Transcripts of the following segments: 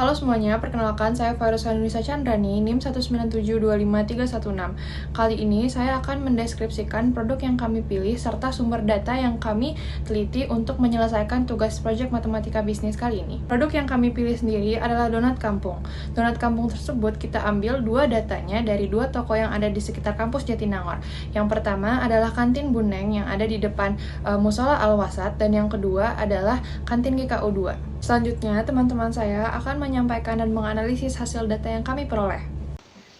Halo semuanya, perkenalkan saya Fairuz Hanunisa Chandrani, NIM 197253116. Kali ini saya akan mendeskripsikan produk yang kami pilih serta sumber data yang kami teliti untuk menyelesaikan tugas proyek matematika bisnis kali ini. Produk yang kami pilih sendiri adalah donat kampung. Donat kampung tersebut kita ambil dua datanya dari dua toko yang ada di sekitar kampus Jatinangor. Yang pertama adalah kantin Buneng yang ada di depan Musola Al-Wasat, dan yang kedua adalah kantin GKU 2. Selanjutnya, teman-teman saya akan menyampaikan dan menganalisis hasil data yang kami peroleh.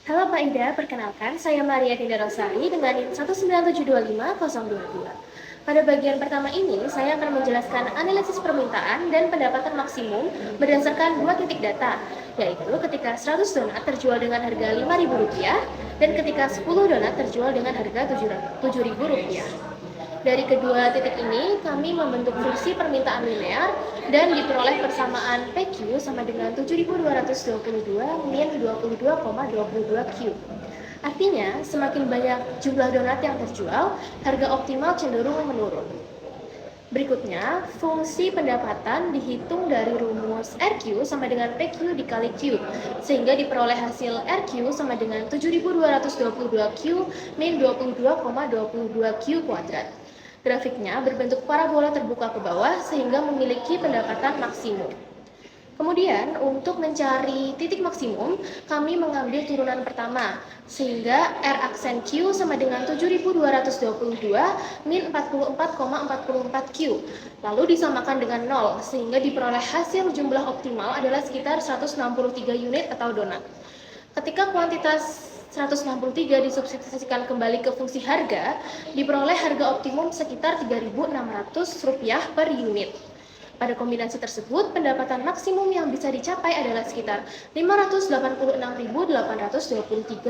Halo Pak Ida, perkenalkan saya Maria Dinda Rosari dengan NIM 19725-022. Pada bagian pertama ini, saya akan menjelaskan analisis permintaan dan pendapatan maksimum berdasarkan dua titik data, yaitu ketika 100 donat terjual dengan harga Rp5.000 dan ketika 10 donat terjual dengan harga Rp7.000. Dari kedua titik ini, kami membentuk fungsi permintaan linear dan diperoleh persamaan PQ sama dengan 7.222 min 22,22Q. Artinya, semakin banyak jumlah donat yang terjual, harga optimal cenderung menurun. Berikutnya, fungsi pendapatan dihitung dari rumus RQ sama dengan PQ dikali Q, sehingga diperoleh hasil RQ sama dengan 7.222Q min 22,22Q kuadrat. Grafiknya berbentuk parabola terbuka ke bawah sehingga memiliki pendapatan maksimum. Kemudian, untuk mencari titik maksimum, kami mengambil turunan pertama, sehingga R aksen Q sama dengan 7.222 min 44,44Q, lalu disamakan dengan 0, sehingga diperoleh hasil jumlah optimal adalah sekitar 163 unit atau donat. Ketika kuantitas 163 disubstitusikan kembali ke fungsi harga, diperoleh harga optimum sekitar Rp3.600 per unit. Pada kombinasi tersebut, pendapatan maksimum yang bisa dicapai adalah sekitar Rp586.823.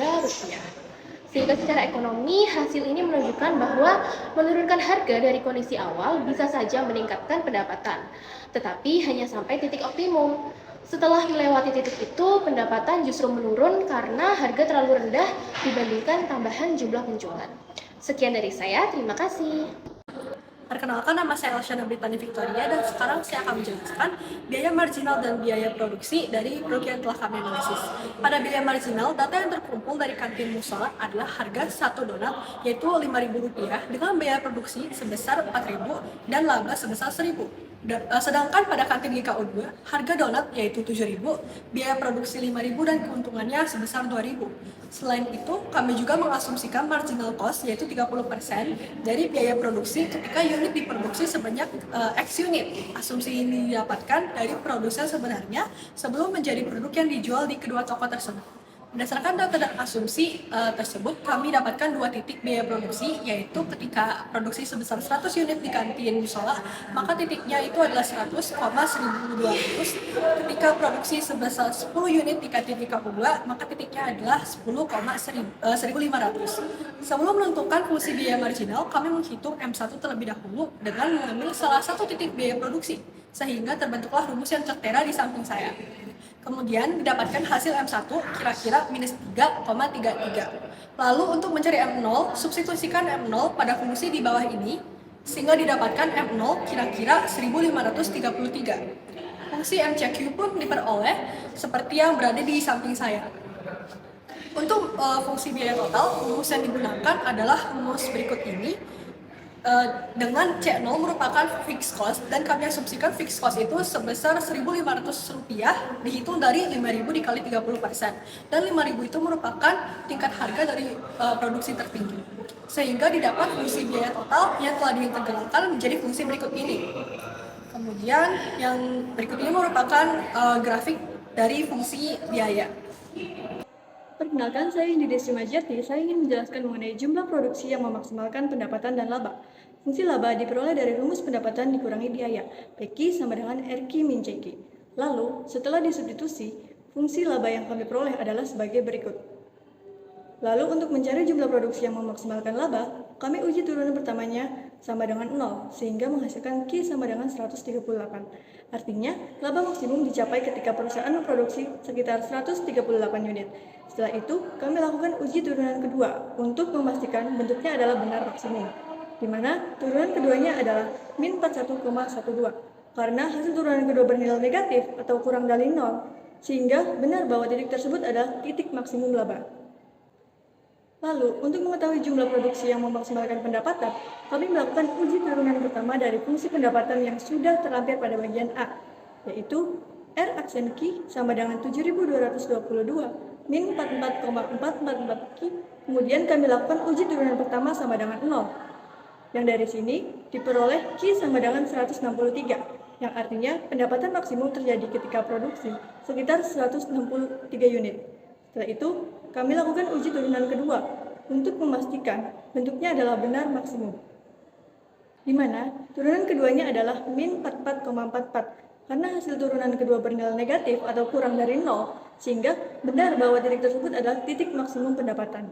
Sehingga secara ekonomi, hasil ini menunjukkan bahwa menurunkan harga dari kondisi awal bisa saja meningkatkan pendapatan, tetapi hanya sampai titik optimum. Setelah melewati titik itu, pendapatan justru menurun karena harga terlalu rendah dibandingkan tambahan jumlah penjualan. Sekian dari saya, terima kasih. Perkenalkan, nama saya Elshana Britani Victoria, dan sekarang saya akan menjelaskan biaya marginal dan biaya produksi dari produk yang telah kami analisis. Pada biaya marginal, data yang terkumpul dari kantin Musola adalah harga satu donat, yaitu Rp5.000 dengan biaya produksi sebesar Rp4.000 dan laba sebesar Rp1.000. Sedangkan pada kantin GKU 2, harga donat yaitu Rp7.000, biaya produksi Rp5.000 dan keuntungannya sebesar Rp2.000. Selain itu, kami juga mengasumsikan marginal cost yaitu 30% dari biaya produksi ketika unit diproduksi sebanyak X unit. Asumsi ini didapatkan dari produsen sebenarnya sebelum menjadi produk yang dijual di kedua toko tersebut. Berdasarkan data dan asumsi tersebut, kami dapatkan dua titik biaya produksi, yaitu ketika produksi sebesar 100 unit di kantin Musola, maka titiknya itu adalah 100,1200. Ketika produksi sebesar 10 unit di kantin GKU 2, maka titiknya adalah 10,1500. Sebelum menentukan fungsi biaya marginal, kami menghitung M1 terlebih dahulu dengan mengambil salah satu titik biaya produksi, sehingga terbentuklah rumus yang tertera di samping saya. Kemudian didapatkan hasil M1 kira-kira minus 3,33. Lalu untuk mencari M0, substitusikan M0 pada fungsi di bawah ini, sehingga didapatkan M0 kira-kira 1533. Fungsi MCQ pun diperoleh seperti yang berada di samping saya. Untuk fungsi biaya total, rumus yang digunakan adalah rumus berikut ini. Dengan C0 merupakan fixed cost, dan kami asumsikan fixed cost itu sebesar Rp1.500 dihitung dari Rp5.000 dikali 30%, dan Rp5.000 itu merupakan tingkat harga dari produksi tertinggi, sehingga didapat fungsi biaya total yang telah diintegralkan menjadi fungsi berikut ini. Kemudian yang berikut ini merupakan grafik dari fungsi biaya. Perkenalkan, saya Indi Desi Majati. Saya ingin menjelaskan mengenai jumlah produksi yang memaksimalkan pendapatan dan laba. Fungsi laba diperoleh dari rumus pendapatan dikurangi biaya, PQ sama dengan RQ min CQ. Lalu, setelah disubstitusi, fungsi laba yang kami peroleh adalah sebagai berikut. Lalu, untuk mencari jumlah produksi yang memaksimalkan laba, kami uji turunan pertamanya sama dengan 0, sehingga menghasilkan Q sama dengan 138. Artinya, laba maksimum dicapai ketika perusahaan memproduksi sekitar 138 unit. Setelah itu, kami lakukan uji turunan kedua untuk memastikan bentuknya adalah benar maksimum, di mana turunan keduanya adalah min 41,12. Karena hasil turunan kedua bernilai negatif atau kurang dari 0, sehingga benar bahwa titik tersebut adalah titik maksimum laba. Lalu, untuk mengetahui jumlah produksi yang memaksimalkan pendapatan, kami melakukan uji turunan pertama dari fungsi pendapatan yang sudah terlampir pada bagian A, yaitu R aksen Q sama dengan 7.222 min 44,444 Q. Kemudian kami lakukan uji turunan pertama sama dengan 0. Yang dari sini diperoleh Q sama dengan 163, yang artinya pendapatan maksimum terjadi ketika produksi sekitar 163 unit. Setelah itu, kami lakukan uji turunan kedua untuk memastikan bentuknya adalah benar maksimum, di mana turunan keduanya adalah min 44,44 karena hasil turunan kedua bernilai negatif atau kurang dari 0, sehingga benar bahwa titik tersebut adalah titik maksimum pendapatan.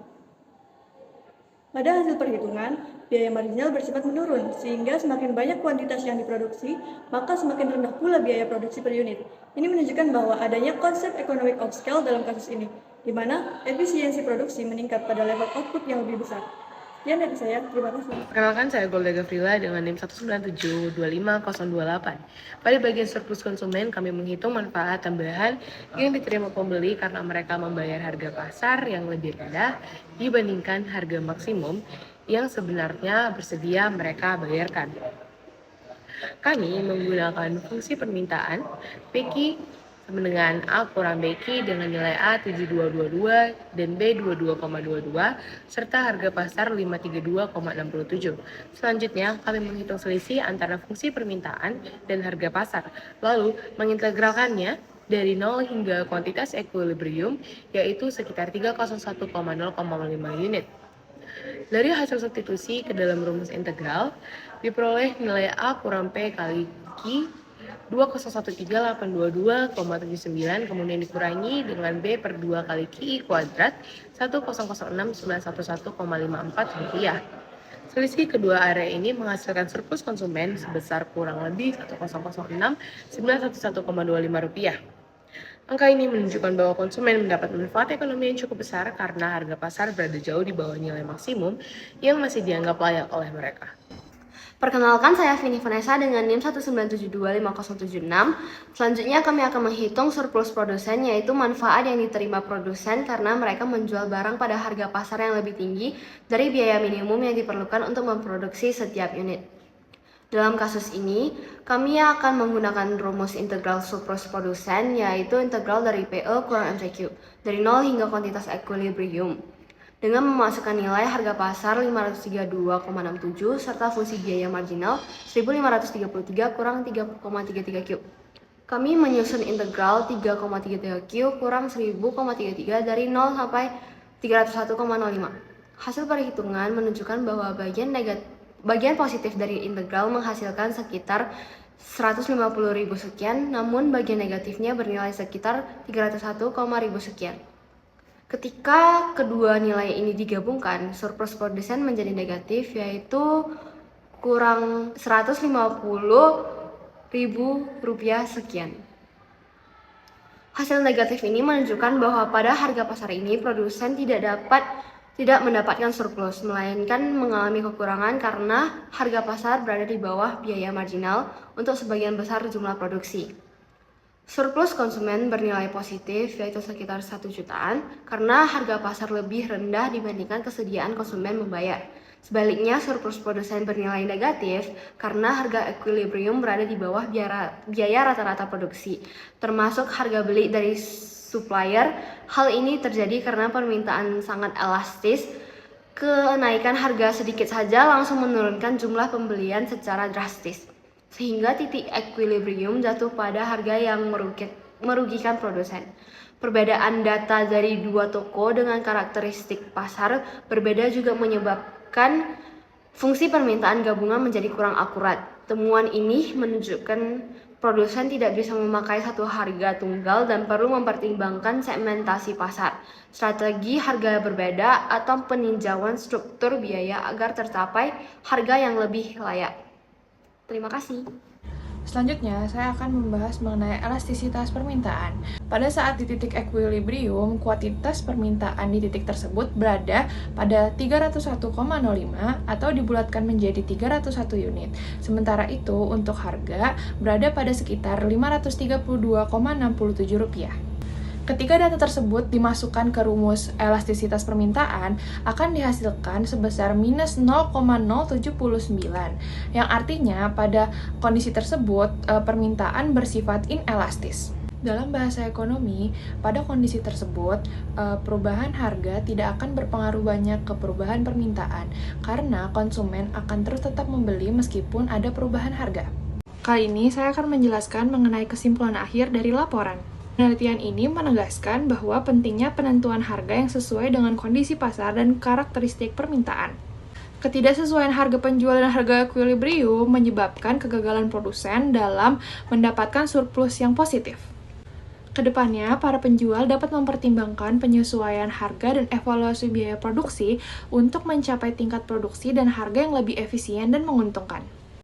Pada hasil perhitungan, biaya marginal bersifat menurun, sehingga semakin banyak kuantitas yang diproduksi, maka semakin rendah pula biaya produksi per unit. Ini menunjukkan bahwa adanya konsep economic of scale dalam kasus ini, di mana efisiensi produksi meningkat pada level output yang lebih besar. Sekian dari saya, terima kasih. Perkenalkan, saya Golda Gavrila dengan NIM 19725.028. Pada bagian surplus konsumen, kami menghitung manfaat tambahan yang diterima pembeli karena mereka membayar harga pasar yang lebih rendah dibandingkan harga maksimum yang sebenarnya bersedia mereka bayarkan. Kami menggunakan fungsi permintaan PQ sama dengan A kurang BQ dengan nilai A 7222 dan B 22,22 serta harga pasar 532,67. Selanjutnya, kami menghitung selisih antara fungsi permintaan dan harga pasar, lalu mengintegralkannya dari 0 hingga kuantitas equilibrium, yaitu sekitar 301,0,5 unit. Dari hasil substitusi ke dalam rumus integral, diperoleh nilai A kurang P kali Q 2013822,79 kemudian dikurangi dengan B per 2 kali Q kuadrat 1006911,54 rupiah. Selisih kedua area ini menghasilkan surplus konsumen sebesar kurang lebih 1006911,25 rupiah. Angka ini menunjukkan bahwa konsumen mendapat manfaat ekonomi yang cukup besar karena harga pasar berada jauh di bawah nilai maksimum yang masih dianggap layak oleh mereka. Perkenalkan, saya Vini Vanessa dengan NIM 19725.076. Selanjutnya kami akan menghitung surplus produsen, yaitu manfaat yang diterima produsen karena mereka menjual barang pada harga pasar yang lebih tinggi dari biaya minimum yang diperlukan untuk memproduksi setiap unit. Dalam kasus ini, kami akan menggunakan rumus integral surplus produsen, yaitu integral dari PE kurang MCQ, dari 0 hingga kuantitas equilibrium, dengan memasukkan nilai harga pasar 532,67 serta fungsi biaya marginal 1533 kurang 3,33 Q. Kami menyusun integral 3,33 Q kurang 1000,33 dari 0 sampai 301,05. Hasil perhitungan menunjukkan bahwa bagian positif dari integral menghasilkan sekitar 150.000 sekian, namun bagian negatifnya bernilai sekitar 301,000 sekian. Ketika kedua nilai ini digabungkan, surplus produsen menjadi negatif, yaitu kurang 150.000 rupiah sekian. Hasil negatif ini menunjukkan bahwa pada harga pasar ini produsen tidak mendapatkan surplus, melainkan mengalami kekurangan karena harga pasar berada di bawah biaya marginal untuk sebagian besar jumlah produksi. Surplus konsumen bernilai positif, yaitu sekitar 1 jutaan, karena harga pasar lebih rendah dibandingkan kesediaan konsumen membayar. Sebaliknya, surplus produsen bernilai negatif karena harga equilibrium berada di bawah biaya rata-rata produksi, termasuk harga beli dari supplier. Hal ini terjadi karena permintaan sangat elastis. Kenaikan harga sedikit saja langsung menurunkan jumlah pembelian secara drastis, sehingga titik equilibrium jatuh pada harga yang merugikan produsen. Perbedaan data dari dua toko dengan karakteristik pasar berbeda juga menyebabkan fungsi permintaan gabungan menjadi kurang akurat. Temuan ini menunjukkan produsen tidak bisa memakai satu harga tunggal dan perlu mempertimbangkan segmentasi pasar, strategi harga berbeda, atau peninjauan struktur biaya agar tercapai harga yang lebih layak. Terima kasih. Selanjutnya, saya akan membahas mengenai elastisitas permintaan. Pada saat di titik equilibrium, kuantitas permintaan di titik tersebut berada pada 301,05 atau dibulatkan menjadi 301 unit. Sementara itu, untuk harga berada pada sekitar Rp532,67. Ketika data tersebut dimasukkan ke rumus elastisitas permintaan, akan dihasilkan sebesar minus 0,079, yang artinya pada kondisi tersebut permintaan bersifat inelastis. Dalam bahasa ekonomi, pada kondisi tersebut, perubahan harga tidak akan berpengaruh banyak ke perubahan permintaan, karena konsumen akan terus tetap membeli meskipun ada perubahan harga. Kali ini saya akan menjelaskan mengenai kesimpulan akhir dari laporan. Penelitian ini menegaskan bahwa pentingnya penentuan harga yang sesuai dengan kondisi pasar dan karakteristik permintaan. Ketidaksesuaian harga penjual dan harga equilibrium menyebabkan kegagalan produsen dalam mendapatkan surplus yang positif. Kedepannya, para penjual dapat mempertimbangkan penyesuaian harga dan evaluasi biaya produksi untuk mencapai tingkat produksi dan harga yang lebih efisien dan menguntungkan.